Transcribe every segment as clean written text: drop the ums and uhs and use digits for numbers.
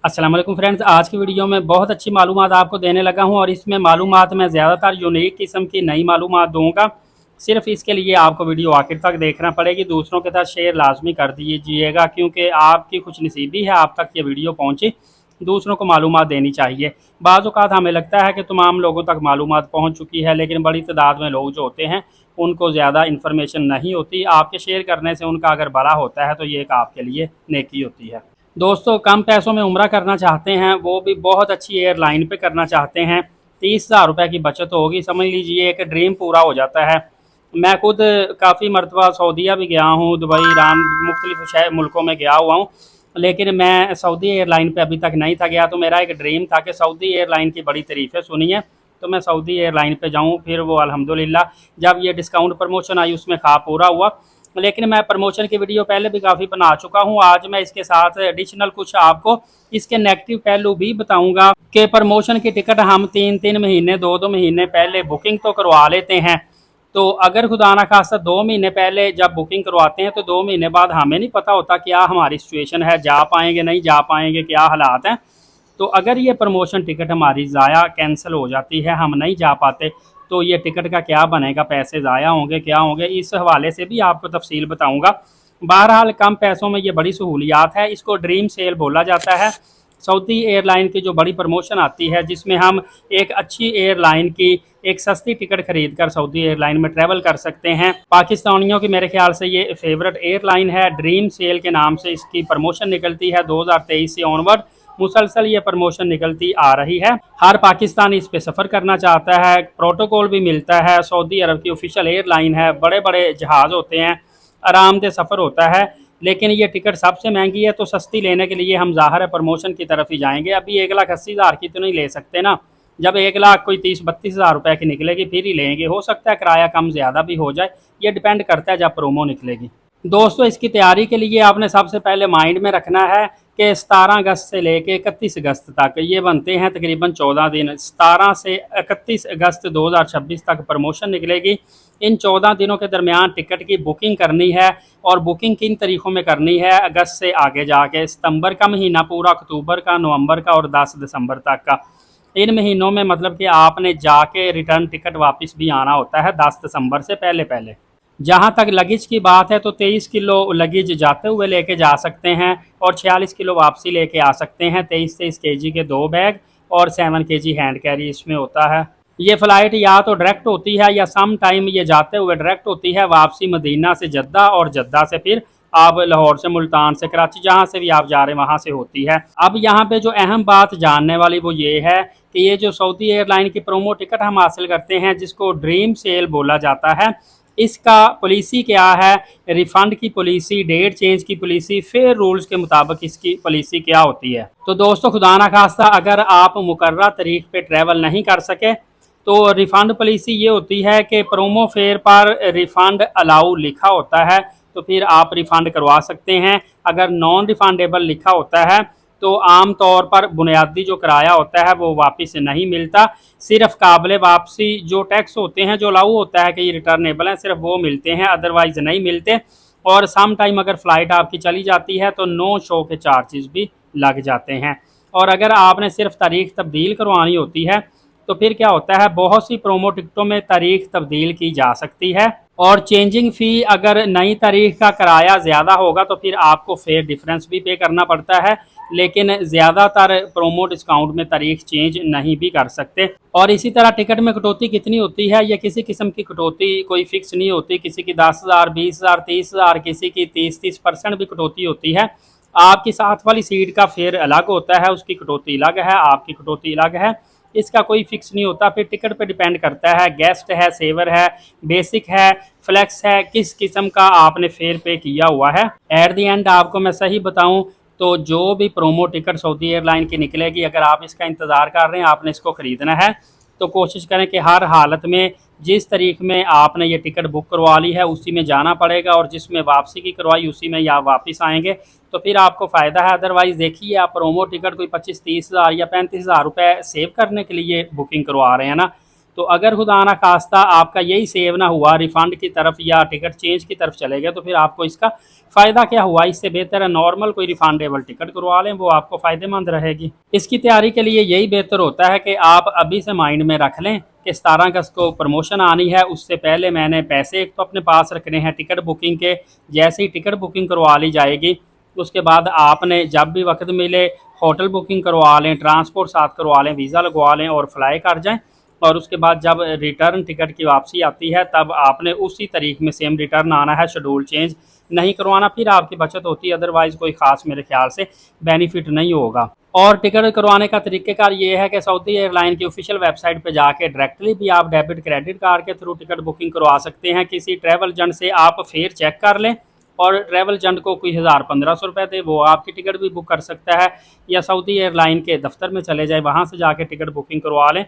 अस्सलाम वालेकुम फ्रेंड्स, आज की वीडियो में बहुत अच्छी मालूमात आपको देने लगा हूं और इसमें मालूमात मैं ज़्यादातर यूनिक किस्म की नई मालूमात दूंगा। सिर्फ इसके लिए आपको वीडियो आखिर तक देखना पड़ेगी। दूसरों के साथ शेयर लाजमी कर दीजिएगा क्योंकि आपकी खुश नसीबी है आप तक ये वीडियो पहुंची। दूसरों को मालूमात देनी चाहिए। बाज़ औक़ात हमें लगता है कि तमाम लोगों तक मालूमात पहुँच चुकी है, लेकिन बड़ी तादाद में लोग जो होते हैं उनको ज़्यादा इन्फॉर्मेशन नहीं होती। आपके शेयर करने से उनका अगर भला होता है तो ये एक आपके लिए नेकी होती है। दोस्तों, कम पैसों में उम्रा करना चाहते हैं, वो भी बहुत अच्छी एयरलाइन पे करना चाहते हैं, 30,000 रुपये की बचत होगी, समझ लीजिए एक ड्रीम पूरा हो जाता है। मैं खुद काफ़ी मरतबा सऊदीया भी गया हूँ, दुबई, ईरान, मुख्तलिफ शहर मुल्कों में गया हुआ हूँ, लेकिन मैं सऊदी एयरलाइन पे अभी तक नहीं था गया। तो मेरा एक ड्रीम था कि सऊदी एयरलाइन की बड़ी तारीफ़ें सुनी है तो मैं सऊदी एयरलाइन पे जाऊँ। फिर वो अल्हम्दुलिल्लाह जब ये डिस्काउंट प्रमोशन आई उसमें ख्वाब पूरा हुआ। लेकिन मैं प्रमोशन की वीडियो पहले भी काफ़ी बना चुका हूँ। आज मैं इसके साथ एडिशनल कुछ आपको इसके नेगेटिव पहलू भी बताऊंगा कि प्रमोशन की टिकट हम 3-3 महीने 2-2 महीने पहले बुकिंग तो करवा लेते हैं। तो अगर खुदा ना खास्ता 2 महीने पहले जब बुकिंग करवाते हैं तो 2 महीने बाद हमें नहीं पता होता क्या हमारी सिचुएशन है, जा पाएंगे नहीं जा पाएंगे, क्या हालात हैं। तो अगर ये प्रमोशन टिकट हमारी ज़ाया कैंसिल हो जाती है, हम नहीं जा पाते, तो ये टिकट का क्या बनेगा, पैसे ज़ाया होंगे, क्या होंगे, इस हवाले से भी आपको तफसील बताऊंगा। बहरहाल कम पैसों में ये बड़ी सहूलियात है, इसको ड्रीम सेल बोला जाता है। सऊदी एयरलाइन की जो बड़ी प्रमोशन आती है जिसमें हम एक अच्छी एयरलाइन की एक सस्ती टिकट खरीद कर सऊदी एयरलाइन में ट्रैवल कर सकते हैं। पाकिस्तानियों की मेरे ख्याल से ये फेवरेट एयरलाइन है। ड्रीम सेल के नाम से इसकी प्रमोशन निकलती है 2023 से ऑनवर्ड मुसलसल ये प्रमोशन निकलती आ रही है। हर पाकिस्तानी इस पे सफ़र करना चाहता है, प्रोटोकॉल भी मिलता है। सऊदी अरब की ऑफिशियल एयरलाइन है, बड़े बड़े जहाज़ होते हैं, आरामदेह सफ़र होता है। लेकिन ये टिकट सबसे महंगी है, तो सस्ती लेने के लिए हम ज़ाहिर है प्रमोशन की तरफ ही जाएंगे। अभी 1,80,000 की तो नहीं ले सकते ना, जब 1,00,000 कोई 30-32 हज़ार रुपये की निकलेगी फिर ही लेंगे। हो सकता है किराया कम ज़्यादा भी हो जाए, ये डिपेंड करता है जब प्रोमो निकलेगी। दोस्तों, इसकी तैयारी के लिए आपने सबसे पहले माइंड में रखना है कि 17 अगस्त से लेके 31 अगस्त तक ये बनते हैं तकरीबन 14 दिन। 17 से 31 अगस्त 2026 तक प्रमोशन निकलेगी। इन 14 दिनों के दरमियान टिकट की बुकिंग करनी है। और बुकिंग किन तरीक़ों में करनी है, अगस्त से आगे जाके सितंबर का महीना पूरा, अक्टूबर का, नवंबर का और 10 दिसंबर तक का। इन महीनों में मतलब कि आपने जाके रिटर्न टिकट वापस भी आना होता है 10 दिसंबर से पहले पहले। जहाँ तक लगेज की बात है तो 23 किलो लगेज जाते हुए लेके जा सकते हैं और 46 किलो वापसी लेके आ सकते हैं। 23-23 केजी के 2 बैग और 7 केजी हैंड कैरी इसमें होता है। ये फ़्लाइट या तो डायरेक्ट होती है या सम टाइम ये जाते हुए डायरेक्ट होती है, वापसी मदीना से जद्दा और जद्दा से फिर आप लाहौर से, मुल्तान से, कराची, जहाँ से भी आप जा रहे हैं वहाँ से होती है। अब यहाँ पे जो अहम बात जानने वाली वो ये है कि ये जो सऊदी एयरलाइन की प्रोमो टिकट हम हासिल करते हैं जिसको ड्रीम सेल बोला जाता है, इसका पॉलिसी क्या है, रिफ़ंड की पॉलिसी, डेट चेंज की पॉलिसी, फेयर रूल्स के मुताबिक इसकी पॉलिसी क्या होती है। तो दोस्तों, खुदा ना खास्ता अगर आप मुकर्रर तारीख पे ट्रैवल नहीं कर सके तो रिफ़ंड पॉलिसी ये होती है कि प्रोमो फेयर पर रिफ़ंड अलाउ लिखा होता है तो फिर आप रिफ़ंड करवा सकते हैं। अगर नॉन रिफ़ंडेबल लिखा होता है तो आम तौर पर बुनियादी जो किराया होता है वो वापस नहीं मिलता। सिर्फ काबिल वापसी जो टैक्स होते हैं, जो अलाउ होता है कि ये रिटर्नेबल हैं, सिर्फ वो मिलते हैं, अदरवाइज़ नहीं मिलते। और सम टाइम अगर फ़्लाइट आपकी चली जाती है तो नो शो के चार्जेस भी लग जाते हैं। और अगर आपने सिर्फ तारीख तब्दील करवानी होती है तो फिर क्या होता है, बहुत सी प्रोमो टिकटों में तारीख तब्दील की जा सकती है और चेंजिंग फ़ी अगर नई तारीख का किराया ज़्यादा होगा तो फिर आपको फेयर डिफरेंस भी पे करना पड़ता है। लेकिन ज़्यादातर प्रोमो डिस्काउंट में तारीख चेंज नहीं भी कर सकते। और इसी तरह टिकट में कटौती कितनी होती है, या किसी किस्म की कटौती कोई फ़िक्स नहीं होती। किसी की 10,000, 20,000, 30,000, किसी की 30% भी कटौती होती है। आपकी साथ वाली सीट का फेयर अलग होता है, उसकी कटौती अलग है, आपकी कटौती अलग है। इसका कोई फिक्स नहीं होता, फिर टिकट पे डिपेंड करता है, गेस्ट है, सेवर है, बेसिक है, फ्लेक्स है, किस किस्म का आपने फेयर पे किया हुआ है। एट दी एंड आपको मैं सही बताऊं तो जो भी प्रोमो टिकट सऊदी एयरलाइन की निकलेगी, अगर आप इसका इंतज़ार कर रहे हैं, आपने इसको ख़रीदना है तो कोशिश करें कि हर हालत में जिस तारीख में आपने ये टिकट बुक करवा ली है उसी में जाना पड़ेगा, और जिसमें वापसी की करवाई उसी में या वापस आएंगे तो फिर आपको फ़ायदा है। अदरवाइज़ देखिए, आप प्रोमो टिकट कोई 25-30 हज़ार या 35 हज़ार रुपये सेव करने के लिए बुकिंग करवा रहे हैं ना, तो अगर खुदा ना खास्ता आपका यही सेव ना हुआ रिफ़ंड की तरफ या टिकट चेंज की तरफ चले गए, तो फिर आपको इसका फ़ायदा क्या हुआ। इससे बेहतर है नॉर्मल कोई रिफंडेबल टिकट करवा लें, वो आपको फ़ायदेमंद रहेगी। इसकी तैयारी के लिए यही बेहतर होता है कि आप अभी से माइंड में रख लें कि 17 अगस्त को प्रमोशन आनी है, उससे पहले मैंने पैसे एक तो अपने पास रखने हैं टिकट बुकिंग के। जैसे ही टिकट बुकिंग करवा ली जाएगी, उसके बाद आपने जब भी वक्त मिले होटल बुकिंग करवा लें, ट्रांसपोर्ट साथ करवा लें, वीज़ा लगवा लें और फ्लाई कर जाएं। और उसके बाद जब रिटर्न टिकट की वापसी आती है, तब आपने उसी तारीख में सेम रिटर्न आना है, शेड्यूल चेंज नहीं करवाना। फिर आपकी बचत होती है, अदरवाइज़ कोई ख़ास मेरे ख्याल से बेनिफिट नहीं होगा। और टिकट करवाने का तरीक़ेकार ये है कि सऊदी एयरलाइन की ऑफिशियल वेबसाइट पे जाके डायरेक्टली भी आप डेबिट क्रेडिट कार्ड के थ्रू टिकट बुकिंग करवा सकते हैं। किसी ट्रैवल एजेंट से आप फेयर चेक कर लें और ट्रैवल एजेंट को कोई 1000-1500 रुपये दे, वो आपकी टिकट भी बुक कर सकता है। या सऊदी एयरलाइन के दफ्तर में चले जाए, वहाँ से जाके टिकट बुकिंग करवा लें।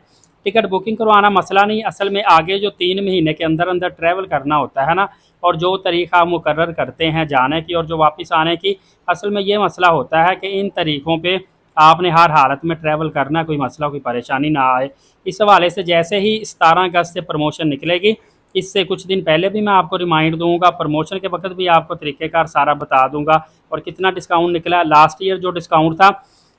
टिकट बुकिंग करवाना मसला नहीं, असल में आगे जो 3 महीने के अंदर अंदर ट्रैवल करना होता है ना, और जो तरीक़ा आप मुकर्रर करते हैं जाने की और जो वापस आने की, असल में ये मसला होता है कि इन तरीक़ों पे आपने हर हालत में ट्रैवल करना, कोई मसला कोई परेशानी ना आए। इस हवाले से जैसे ही 17 अगस्त से प्रमोशन निकलेगी, इससे कुछ दिन पहले भी मैं आपको रिमाइंड दूंगा, प्रमोशन के वक्त भी आपको तरीक़ेकार सारा बता दूंगा और कितना डिस्काउंट निकला। लास्ट ईयर जो डिस्काउंट था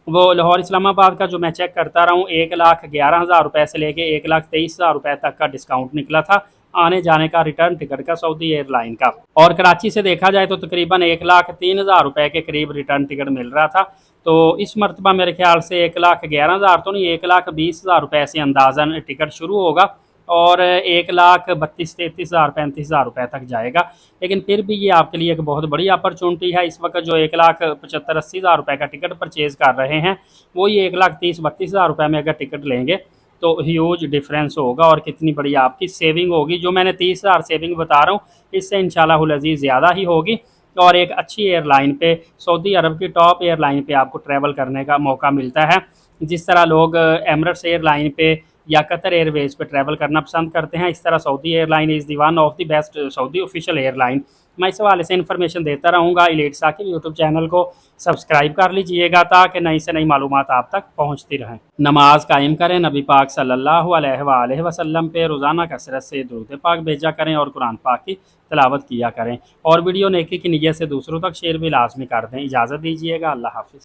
वो लाहौर इस्लामाबाद का जो मैं चेक करता रहा हूँ, 1,11,000 रुपये से लेके 1,23,000 रुपये तक का डिस्काउंट निकला था आने जाने का, रिटर्न टिकट का, सऊदी एयरलाइन का। और कराची से देखा जाए तो तकरीबन 1,03,000 रुपये के करीब रिटर्न टिकट मिल रहा था। तो इस मरतबा मेरे ख्याल से 1,11,000 तो नहीं, 1,20,000 रुपये से अंदाज़न टिकट शुरू होगा और 1,32,33,000 35,000 रुपये तक जाएगा। लेकिन फिर भी ये आपके लिए एक बहुत बड़ी अपॉर्चुनिटी है। इस वक्त जो 1,75,80,000 रुपये का टिकट परचेज़ कर रहे हैं, वो ये 1,30,32,000 रुपये में अगर टिकट लेंगे तो ह्यूज डिफरेंस होगा और कितनी बड़ी आपकी सेविंग होगी। जो मैंने 30,000 सेविंग बता रहा हूँ, इससे इंशाल्लाहुल अज़ीज़ ज़्यादा ही होगी और एक अच्छी एयरलाइन पे, सऊदी अरब की टॉप एयरलाइन पे आपको ट्रैवल करने का मौका मिलता है। जिस तरह लोग एमिरेट्स एयरलाइन पे या कतर एयरवेज़ पे ट्रैवल करना पसंद करते हैं, इस तरह Saudi airline is the one of the best Saudi official airline. मैं इस हवाले से इन्फॉर्मेशन देता रहूँगा। एलीट साकिब यूट्यूब चैनल को सब्सक्राइब कर लीजिएगा ताकि नई से नई मालूमात आप तक पहुँचती रहें। नमाज कायम करें, नबी पाक सल्लल्लाहु अलैहि वसल्लम पे रोज़ाना कसरत से दुरूद पाक भेजा करें और कुरान पाक की तिलावत किया करें और वीडियो नेकी की नीयत से दूसरों तक शेयर भी लाजमी कर दें। इजाज़त दीजिएगा, अल्लाह हाफ़िज़।